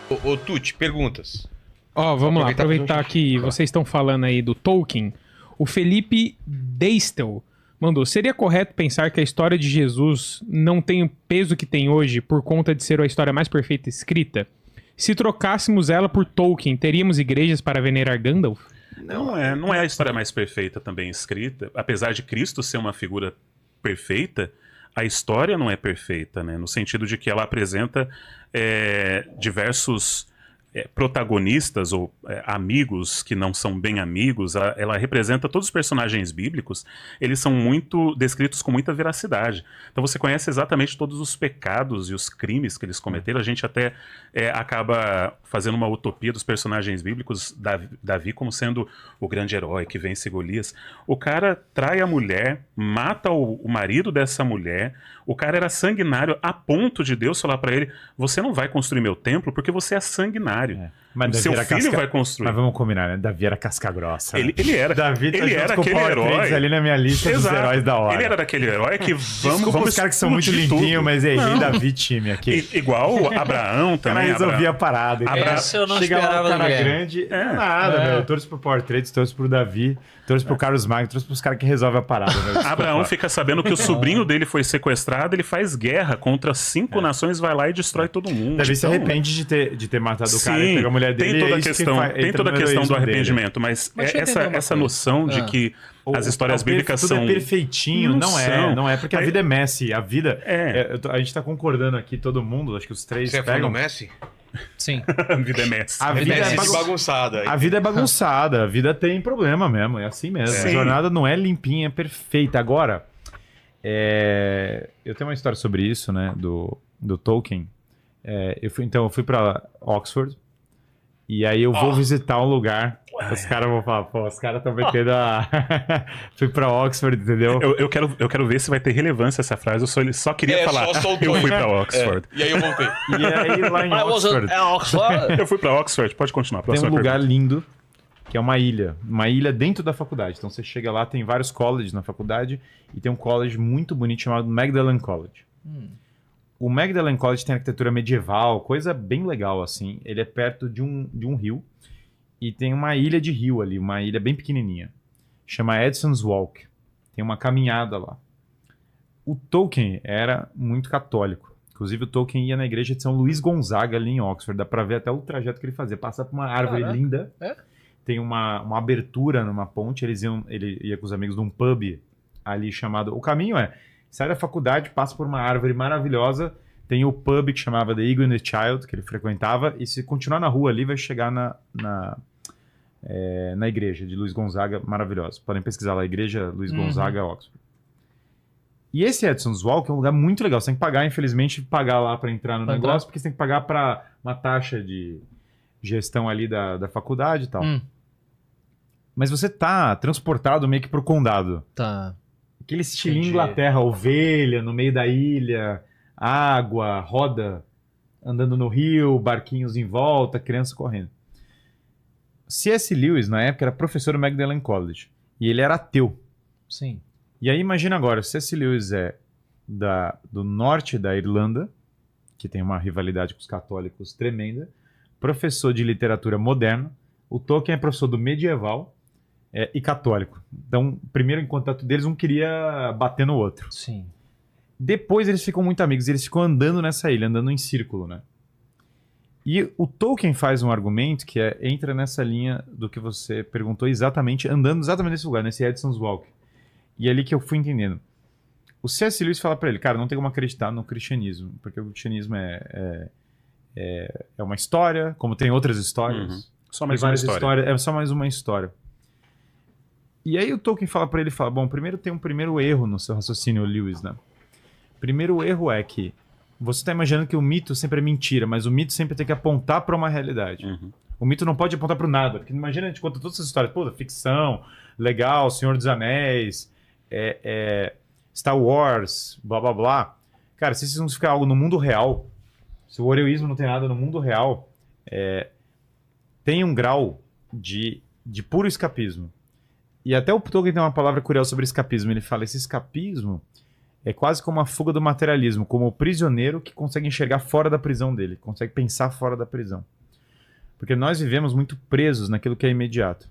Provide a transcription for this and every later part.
Ô Tuti, perguntas. Ó, vamos lá, aproveitar que Claro. vocês estão falando aí do Tolkien. O Felipe Deistel mandou: seria correto pensar que a história de Jesus não tem o peso que tem hoje por conta de ser a história mais perfeita escrita? Se trocássemos ela por Tolkien, teríamos igrejas para venerar Gandalf? Não é a história mais perfeita também escrita. Apesar de Cristo ser uma figura perfeita, a história não é perfeita, né? No sentido de que ela apresenta diversos protagonistas ou amigos que não são bem amigos. Ela representa todos os personagens bíblicos, eles são muito descritos com muita veracidade. Então você conhece exatamente todos os pecados e os crimes que eles cometeram. A gente até acaba fazendo uma utopia dos personagens bíblicos, Davi como sendo o grande herói que vence Golias. O cara trai a mulher, mata o marido dessa mulher. O cara era sanguinário a ponto de Deus falar pra ele: você não vai construir meu templo porque você é sanguinário. Mas Seu filho vai construir. Mas vamos combinar, né? Davi era casca grossa. Ele era. Davi ele era com o aquele Power herói. Trades ali na minha lista dos heróis da hora. Ele era daquele herói que Vamos os caras que são muito limpinhos, mas errei Davi time aqui. Igual Abraão também. Ela resolvia a parada. Essa eu não Chega lá esperava o cara do Guilherme. grande. Nada, meu. Eu torço pro Power Trades, torço pro Davi, torço pro Carlos Magno, torço pros caras que resolvem a parada. Meu. Abraão fica sabendo que o sobrinho dele foi sequestrado, ele faz guerra contra 5 nações, vai lá e destrói todo mundo. Davi se arrepende de ter matado o cara e pegar a mulher dele. Tem toda a questão do arrependimento, mas essa noção de que as histórias bíblicas tudo são... é perfeitinho, não é porque a vida é Messi, a vida... a gente tá concordando aqui, todo mundo, acho que os três Você é fã do pegam... Messi? Sim. A vida é Messi. A vida Messi é bagunçada. A vida é bagunçada, a vida tem problema mesmo, é assim mesmo. A jornada não é limpinha, é perfeita. Agora, eu tenho uma história sobre isso, né, do Tolkien. Eu fui pra Oxford, e aí eu vou visitar um lugar. Os caras vão falar, pô, os caras estão metendo a... Fui pra Oxford, entendeu? Eu quero ver se vai ter relevância essa frase. Eu só queria falar, só soltou eu fui aí. pra Oxford. E aí eu voltei. E aí lá em Oxford Eu fui pra Oxford, pode continuar. tem um Próxima lugar pergunta. lindo, que é uma ilha dentro da faculdade. Então você chega lá, tem vários colleges na faculdade, e tem um college muito bonito chamado Magdalen College. O Magdalen College tem arquitetura medieval, coisa bem legal, assim. Ele é perto de um rio, e tem uma ilha de rio ali, uma ilha bem pequenininha. Chama Edson's Walk. Tem uma caminhada lá. O Tolkien era muito católico. Inclusive o Tolkien ia na igreja de São Luís Gonzaga, ali em Oxford. Dá pra ver até o trajeto que ele fazia. Passa por uma árvore linda. Tem uma abertura numa ponte. Ele ia com os amigos num pub ali chamado... O caminho sai da faculdade, passa por uma árvore maravilhosa. Tem o pub que chamava The Eagle and the Child, que ele frequentava. E se continuar na rua ali, vai chegar na igreja de Luís Gonzaga, maravilhosa. Podem pesquisar lá, Igreja Luís Gonzaga, Oxford. E esse Edson's Walk é um lugar muito legal. Você tem que pagar, infelizmente, pagar lá para entrar no negócio, porque você tem que pagar para uma taxa de gestão ali da faculdade e tal. Mas você tá transportado meio que pro condado. Tá. Aquele estilinho Inglaterra, ovelha no meio da ilha, água, roda andando no rio, barquinhos em volta, criança correndo. C.S. Lewis, na época, era professor do Magdalen College. E ele era ateu. Sim. E aí, imagina agora, C.S. Lewis é do norte da Irlanda, que tem uma rivalidade com os católicos tremenda, professor de literatura moderna. O Tolkien é professor do medieval e católico. Então, primeiro em contato deles, um queria bater no outro. Sim. Depois eles ficam muito amigos, eles ficam andando nessa ilha, andando em círculo, né? E o Tolkien faz um argumento que entra nessa linha do que você perguntou exatamente, andando exatamente nesse lugar, nesse Edson's Walk. E é ali que eu fui entendendo. O C.S. Lewis fala pra ele, cara, não tem como acreditar no cristianismo, porque o cristianismo é uma história, como tem outras histórias. Só mais uma história. É só mais uma história. E aí o Tolkien fala pra ele, bom, primeiro tem um primeiro erro no seu raciocínio, Lewis, né? Primeiro erro é que você está imaginando que o mito sempre é mentira, mas o mito sempre tem que apontar para uma realidade. O mito não pode apontar para nada. Porque imagina, a gente conta todas essas histórias. Pô, ficção, legal, Senhor dos Anéis, Star Wars, blá, blá, blá. Cara, se isso não ficar algo no mundo real, se o heroísmo não tem nada no mundo real, tem um grau de puro escapismo. E até o Tolkien tem uma palavra curiosa sobre escapismo. Ele fala, esse escapismo é quase como a fuga do materialismo, como o prisioneiro que consegue enxergar fora da prisão dele, consegue pensar fora da prisão. Porque nós vivemos muito presos naquilo que é imediato.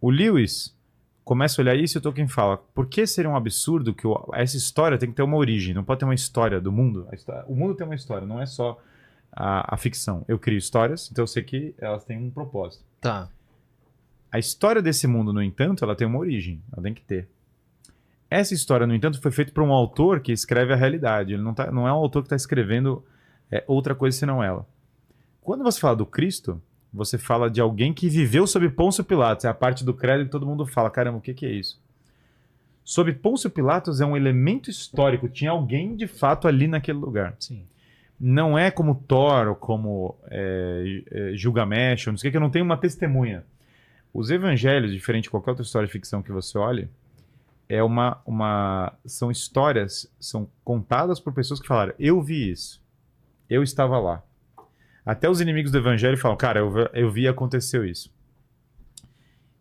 O Lewis começa a olhar isso e o Tolkien fala, por que seria um absurdo que essa história tem que ter uma origem, não pode ter uma história do mundo? O mundo tem uma história, não é só a ficção. Eu crio histórias, então eu sei que elas têm um propósito. Tá. A história desse mundo, no entanto, ela tem uma origem, ela tem que ter. Essa história, no entanto, foi feita por um autor que escreve a realidade. Ele não é um autor que está escrevendo outra coisa senão ela. Quando você fala do Cristo, você fala de alguém que viveu sob Pôncio Pilatos. É a parte do credo que todo mundo fala, caramba, o que é isso? Sob Pôncio Pilatos é um elemento histórico. Tinha alguém, de fato, ali naquele lugar. Sim. Não é como Thor ou como Gilgamesh, ou não sei o que eu não tenho uma testemunha. Os evangelhos, diferente de qualquer outra história de ficção que você olhe, são histórias, são contadas por pessoas que falaram, eu vi isso, eu estava lá. Até os inimigos do evangelho falam, cara, eu vi e aconteceu isso.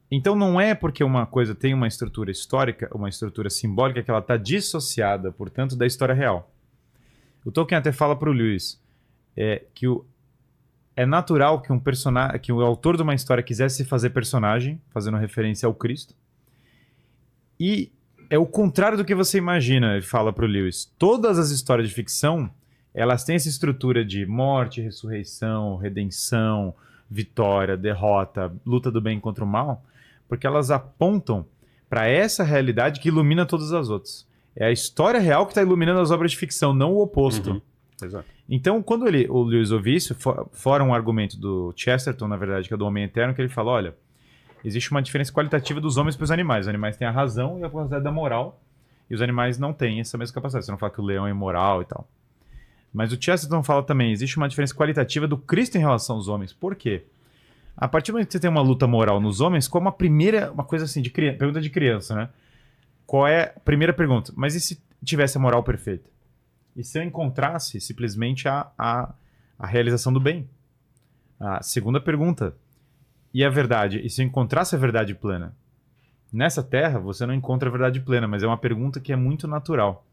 Então não é porque uma coisa tem uma estrutura histórica, uma estrutura simbólica, que ela está dissociada, portanto, da história real. O Tolkien até fala para o Lewis que é natural que o autor de uma história quisesse fazer personagem, fazendo referência ao Cristo, e é o contrário do que você imagina, ele fala para o Lewis. Todas as histórias de ficção, elas têm essa estrutura de morte, ressurreição, redenção, vitória, derrota, luta do bem contra o mal, porque elas apontam para essa realidade que ilumina todas as outras. É a história real que está iluminando as obras de ficção, não o oposto. Uhum. Exato. Então, quando o Lewis ouve isso, fora um argumento do Chesterton, na verdade, que é do Homem Eterno, que ele fala, olha, existe uma diferença qualitativa dos homens para os animais. Os animais têm a razão e a capacidade da moral, e os animais não têm essa mesma capacidade. Você não fala que o leão é imoral e tal. Mas o Chesterton fala também, existe uma diferença qualitativa do Cristo em relação aos homens. Por quê? A partir do momento que você tem uma luta moral nos homens, qual uma coisa assim, pergunta de criança, né? Qual é a primeira pergunta? Mas e se tivesse a moral perfeita? E se eu encontrasse simplesmente a realização do bem? A segunda pergunta, e a verdade? E se eu encontrasse a verdade plena? Nessa terra, você não encontra a verdade plena, mas é uma pergunta que é muito natural.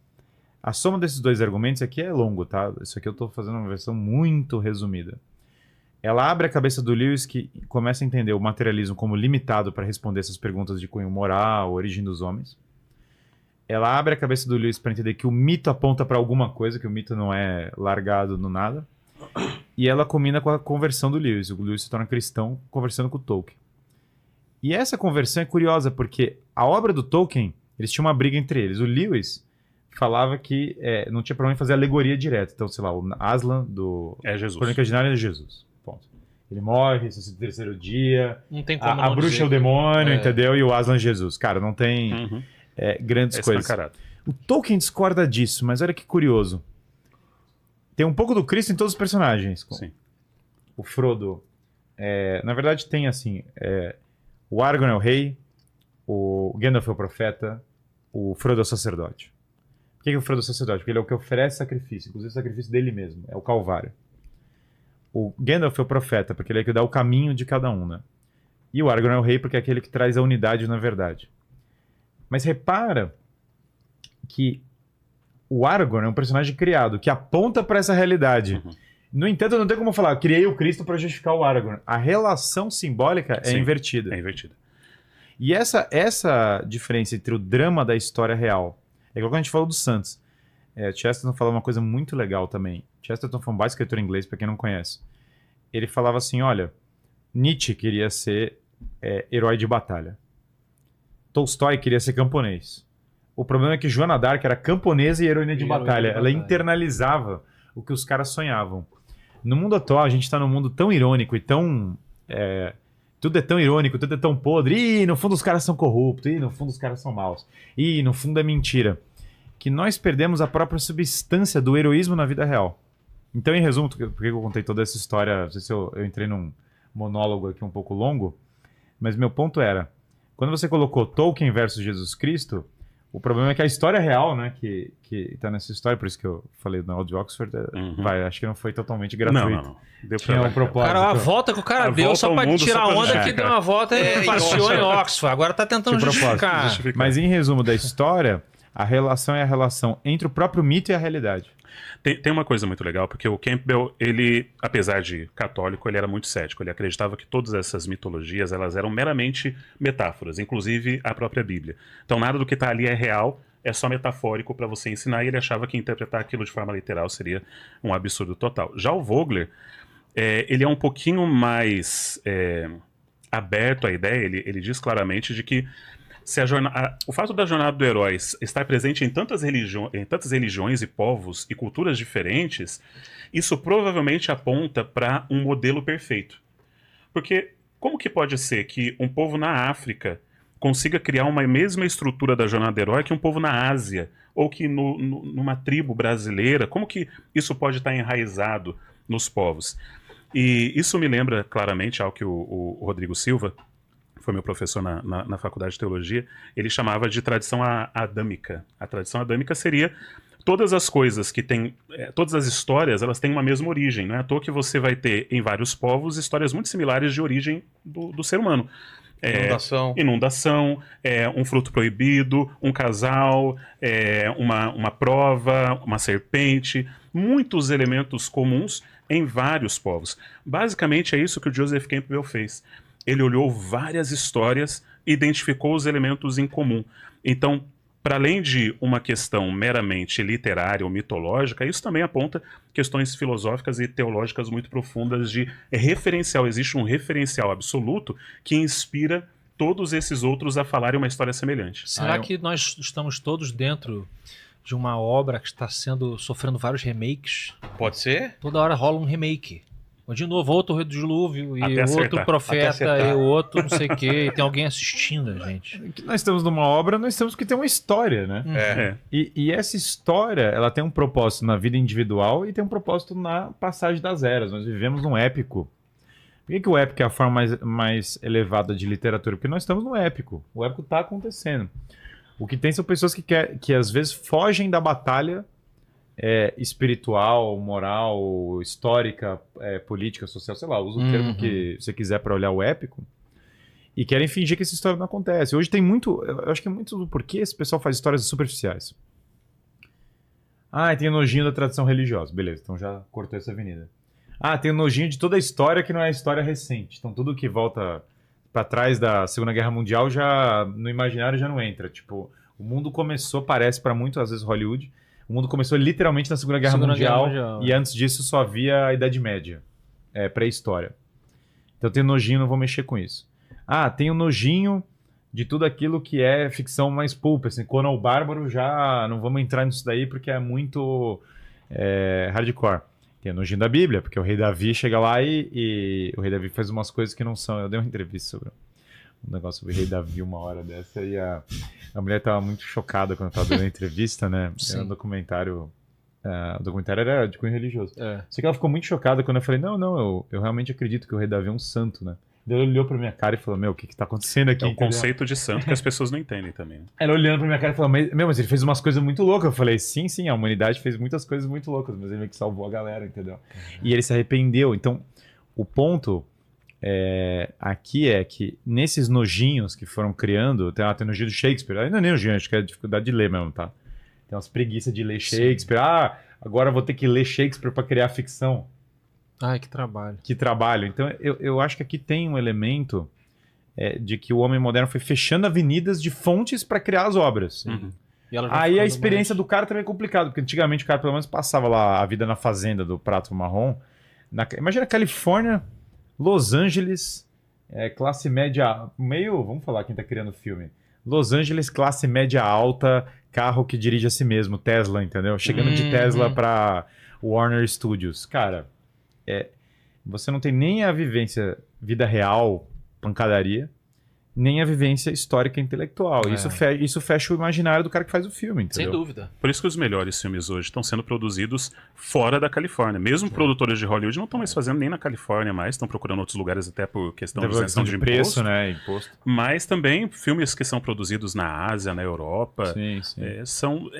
A soma desses dois argumentos aqui é longo, tá? Isso aqui eu estou fazendo uma versão muito resumida. Ela abre a cabeça do Lewis, que começa a entender o materialismo como limitado para responder essas perguntas de cunho moral, origem dos homens. Ela abre a cabeça do Lewis para entender que o mito aponta para alguma coisa, que o mito não é largado no nada. E ela combina com a conversão do Lewis. O Lewis se torna cristão conversando com o Tolkien. E essa conversão é curiosa, porque a obra do Tolkien, eles tinham uma briga entre eles. O Lewis falava que não tinha problema em fazer alegoria direta. Então, sei lá, o Aslan do Jesus. Crônica de Nárnia é Jesus. Ponto. Ele morre, ressuscita no terceiro dia. Não tem como A não bruxa dizer é o demônio, que- entendeu? E o Aslan é Jesus. Cara, não tem grandes coisas. Escancarado. O Tolkien discorda disso, mas olha que curioso. Tem um pouco do Cristo em todos os personagens. Sim. O Frodo. Na verdade, tem assim: o Aragorn é o rei, o Gandalf é o profeta, o Frodo é o sacerdote. Por que o Frodo é o sacerdote? Porque ele é o que oferece sacrifício, inclusive o sacrifício dele mesmo, é o Calvário. O Gandalf é o profeta, porque ele é o que dá o caminho de cada um, né? E o Aragorn é o rei, porque é aquele que traz a unidade na verdade. Mas repara que o Aragorn é um personagem criado, que aponta para essa realidade. Uhum. No entanto, não tem como falar, criei o Cristo para justificar o Aragorn. A relação simbólica é Sim, invertida. É invertida. E essa diferença entre o drama da história real, é igual quando a gente falou dos Santos. Chesterton falou uma coisa muito legal também. Chesterton foi um baita escritor inglês, para quem não conhece. Ele falava assim, olha, Nietzsche queria ser herói de batalha. Tolstói queria ser camponês. O problema é que Joana d'Arc era camponesa e heroína de batalha. Ela internalizava o que os caras sonhavam. No mundo atual, a gente está num mundo tão irônico e tão... tudo é tão irônico, tudo é tão podre. Ih, no fundo os caras são corruptos. Ih, no fundo os caras são maus. Ih, no fundo é mentira. Que nós perdemos a própria substância do heroísmo na vida real. Então, em resumo, por que eu contei toda essa história? Não sei se eu entrei num monólogo aqui um pouco longo, mas meu ponto era, quando você colocou Tolkien versus Jesus Cristo, o problema é que a história real, né, que tá nessa história, por isso que eu falei do Noel de Oxford, acho que não foi totalmente gratuito. Não. Deu Tinha pra um propósito. Cara, a volta que o cara A deu volta só ao pra mundo, tirar só pra onda que justificar. deu uma volta e passeou em Oxford. Agora tá tentando Tinha propósito. justificar. Mas em resumo da história, A relação é a relação entre o próprio mito e a realidade. Tem uma coisa muito legal, porque o Campbell, ele, apesar de católico, ele era muito cético. Ele acreditava que todas essas mitologias, elas eram meramente metáforas, inclusive a própria Bíblia. Então nada do que está ali é real, é só metafórico para você ensinar, e ele achava que interpretar aquilo de forma literal seria um absurdo total. Já o Vogler, ele é um pouquinho mais aberto à ideia, ele diz claramente de que se o fato da jornada do herói estar presente em tantas religiões e povos e culturas diferentes, isso provavelmente aponta para um modelo perfeito. Porque como que pode ser que um povo na África consiga criar uma mesma estrutura da jornada do herói que um povo na Ásia, ou que numa tribo brasileira? Como que isso pode estar enraizado nos povos? E isso me lembra claramente ao que o Rodrigo Silva, foi meu professor na faculdade de teologia, ele chamava de tradição adâmica. A tradição adâmica seria todas as coisas que tem, todas as histórias, elas têm uma mesma origem. Não é à toa que você vai ter em vários povos histórias muito similares de origem do ser humano. Inundação, um fruto proibido, um casal, uma prova, uma serpente, muitos elementos comuns em vários povos. Basicamente é isso que o Joseph Campbell fez. Ele olhou várias histórias e identificou os elementos em comum. Então, para além de uma questão meramente literária ou mitológica, isso também aponta questões filosóficas e teológicas muito profundas de referencial. Existe um referencial absoluto que inspira todos esses outros a falarem uma história semelhante. Será que nós estamos todos dentro de uma obra que está sofrendo vários remakes? Pode ser? Toda hora rola um remake. De novo, outro dilúvio, e outro profeta, e outro não sei o quê, e tem alguém assistindo a gente. Nós estamos numa obra, nós temos que ter uma história, né? E essa história, ela tem um propósito na vida individual e tem um propósito na passagem das eras. Nós vivemos num épico. Por que o épico é a forma mais elevada de literatura? Porque nós estamos no épico. O épico está acontecendo. O que tem são pessoas que às vezes fogem da batalha espiritual, moral, histórica, política, social, sei lá, usa o termo que você quiser para olhar o épico, e querem fingir que essa história não acontece. Hoje tem muito, eu acho que é muito do porquê esse pessoal faz histórias superficiais. Tem nojinho da tradição religiosa, beleza, então já cortou essa avenida. Tem nojinho de toda a história que não é história recente, então tudo que volta para trás da Segunda Guerra Mundial já no imaginário já não entra. Tipo, o mundo começou, parece para muito, às vezes Hollywood, o mundo começou literalmente na Segunda Guerra Mundial, e antes disso só havia a Idade Média, pré-história. Então tem nojinho, não vou mexer com isso. Tem o nojinho de tudo aquilo que é ficção mais pulp, assim, Conan o Bárbaro, já não vamos entrar nisso daí porque é muito hardcore. Tem o nojinho da Bíblia, porque o rei Davi chega lá e o rei Davi faz umas coisas que não são. Eu dei uma entrevista sobre um negócio sobre o rei Davi uma hora dessa, e a mulher estava muito chocada quando eu estava dando a entrevista, né? Era um documentário. O documentário era de cunho religioso. Só que ela ficou muito chocada quando eu falei, não, eu realmente acredito que o rei Davi é um santo, né? Daí ela olhou pra minha cara e falou, o que tá acontecendo aqui? É o conceito de santo que as pessoas não entendem também. Né? Ela olhando pra minha cara e falou, mas ele fez umas coisas muito loucas. Eu falei, sim, a humanidade fez muitas coisas muito loucas, mas ele meio que salvou a galera, entendeu? E ele se arrependeu. Então, o ponto aqui é que nesses nojinhos que foram criando, tem nojinho do Shakespeare, ainda nem nojinho, acho que é dificuldade de ler mesmo, tá? Tem umas preguiças de ler Shakespeare. Agora vou ter que ler Shakespeare pra criar ficção. Que trabalho. Que trabalho. Então, eu acho que aqui tem um elemento de que o homem moderno foi fechando avenidas de fontes para criar as obras. Aí a experiência do cara também é complicada, porque antigamente o cara pelo menos passava lá a vida na fazenda do Prato Marrom. Imagina Califórnia, Los Angeles, classe média, vamos falar quem tá criando o filme. Los Angeles, classe média alta, carro que dirige a si mesmo, Tesla, entendeu? Chegando de Tesla para Warner Studios. Cara, você não tem nem a vivência vida real, pancadaria, nem a vivência histórica e intelectual. Isso fecha o imaginário do cara que faz o filme, entendeu? Sem dúvida. Por isso que os melhores filmes hoje estão sendo produzidos fora da Califórnia. Mesmo produtores de Hollywood não estão mais fazendo nem na Califórnia mais, estão procurando outros lugares até por questão de isenção de preço, imposto. Né? Imposto. Mas também filmes que são produzidos na Ásia, na Europa, são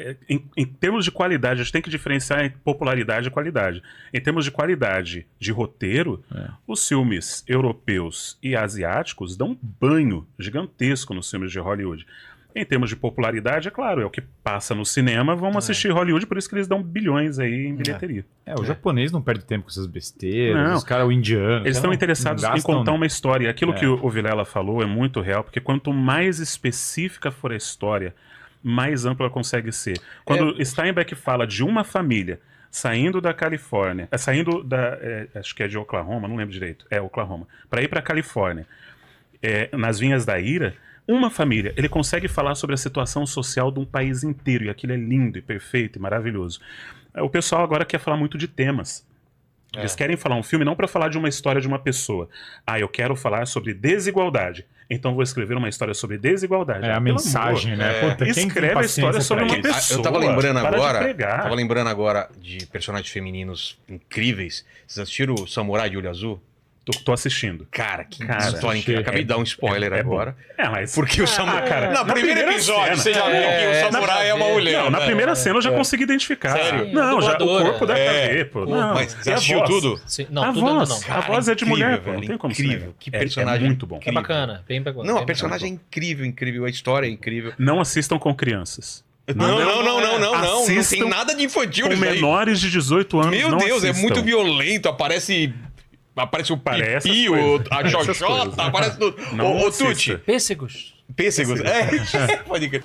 em termos de qualidade, a gente tem que diferenciar entre popularidade e qualidade. Em termos de qualidade de roteiro, os filmes europeus e asiáticos dão um banho gigantesco nos filmes de Hollywood. Em termos de popularidade, é claro, é o que passa no cinema, vamos assistir Hollywood, por isso que eles dão bilhões aí em bilheteria. O japonês não perde tempo com essas besteiras, Não. os caras, o indiano. Eles estão interessados em contar uma história. Aquilo É. que o Vilela falou é muito real, porque quanto mais específica for a história, mais ampla ela consegue ser. Quando Steinbeck fala de uma família saindo da Califórnia, saindo da, acho que é de Oklahoma, não lembro direito, Oklahoma, para ir para a Califórnia, nas Vinhas da Ira, uma família, ele consegue falar sobre a situação social de um país inteiro, e aquilo é lindo e perfeito e maravilhoso. O pessoal agora quer falar muito de temas. Eles querem falar um filme não para falar de uma história de uma pessoa. Eu quero falar sobre desigualdade. Então vou escrever uma história sobre desigualdade. A mensagem, né? Puta, quem tem escreve a história paciência sobre pra uma isso? pessoa. Eu tava lembrando Para de agora. pregar. Tava lembrando agora de personagens femininos incríveis. Vocês assistiram o Samurai de Olho Azul? Tô assistindo. Cara, que Cara, história incrível. Acabei de dar um spoiler agora. Mas... Porque o Samurai. cara, no primeiro episódio, você já viu que o Samurai é uma mulher. Não, na né? primeira cena eu já consegui identificar. Sério? Não, já, o Dubladora. corpo dá pra ver, pô. Não, Mas e você a assistiu voz? tudo? Sim, A não, tudo ainda voz, não. a Cara, voz é de incrível, mulher, pô. Não velho, tem como incrível. ser. Que personagem É muito bom. É bacana, bem bacana. Não, a bem personagem é incrível, incrível. A história é incrível. Não assistam com crianças. Não tem Assistam nada de infantil Com nisso daí. menores de 18 anos, Meu não Deus, é assistam. muito violento. Aparece o Parece pipi, essas coisas. a Essas xoxota, coisas. aparece tudo. Não Ô, assista. Tuti, Pêssegos. pêssegos. Pode crer.